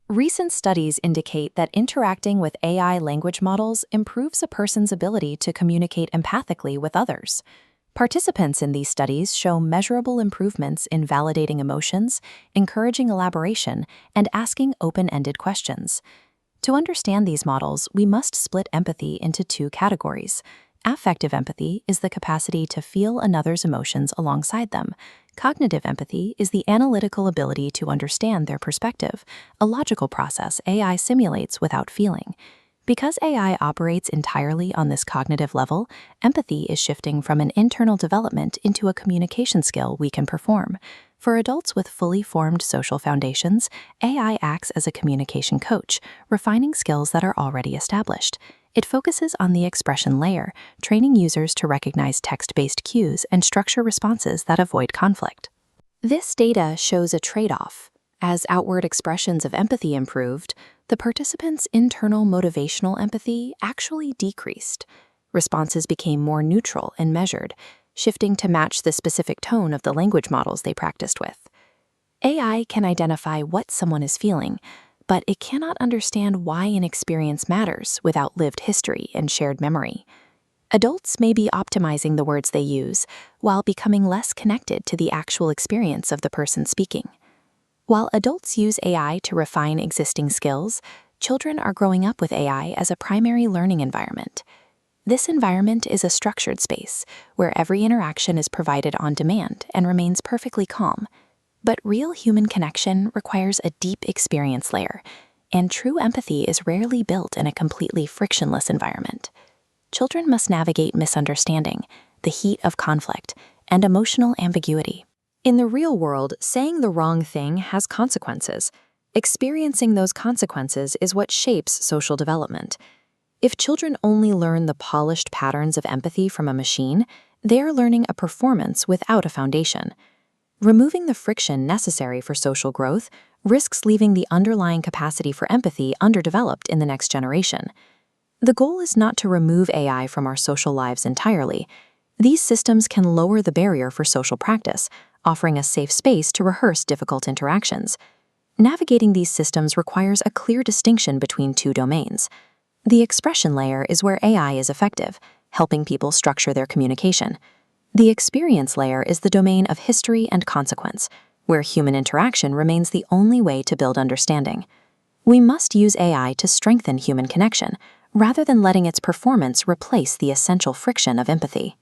Recent studies indicate that interacting with AI language models improves a person's ability to communicate empathically with others. Participants in these studies show measurable improvements in validating emotions, encouraging elaboration, and asking open-ended questions. To understand these models, we must split empathy into two categories. Affective empathy is the capacity to feel another's emotions alongside them. Cognitive empathy is the analytical ability to understand their perspective, a logical process AI simulates without feeling. Because AI operates entirely on this cognitive level, empathy is shifting from an internal development into a communication skill we can perform. For adults with fully formed social foundations, AI acts as a communication coach, refining skills that are already established. It focuses on the expression layer, training users to recognize text-based cues and structure responses that avoid conflict. This data shows a trade-off. As outward expressions of empathy improved, the participants' internal motivational empathy actually decreased. Responses became more neutral and measured, shifting to match the specific tone of the language models they practiced with. AI can identify what someone is feeling, but it cannot understand why an experience matters without lived history and shared memory. Adults may be optimizing the words they use while becoming less connected to the actual experience of the person speaking. While adults use AI to refine existing skills, children are growing up with AI as a primary learning environment. This environment is a structured space where every interaction is provided on demand and remains perfectly calm. But real human connection requires a deep experience layer, and true empathy is rarely built in a completely frictionless environment. Children must navigate misunderstanding, the heat of conflict, and emotional ambiguity. In the real world, saying the wrong thing has consequences. Experiencing those consequences is what shapes social development. If children only learn the polished patterns of empathy from a machine, they are learning a performance without a foundation. Removing the friction necessary for social growth risks leaving the underlying capacity for empathy underdeveloped in the next generation. The goal is not to remove AI from our social lives entirely. These systems can lower the barrier for social practice, offering a safe space to rehearse difficult interactions. Navigating these systems requires a clear distinction between two domains. The expression layer is where AI is effective, helping people structure their communication. The experience layer is the domain of history and consequence, where human interaction remains the only way to build understanding. We must use AI to strengthen human connection, rather than letting its performance replace the essential friction of empathy.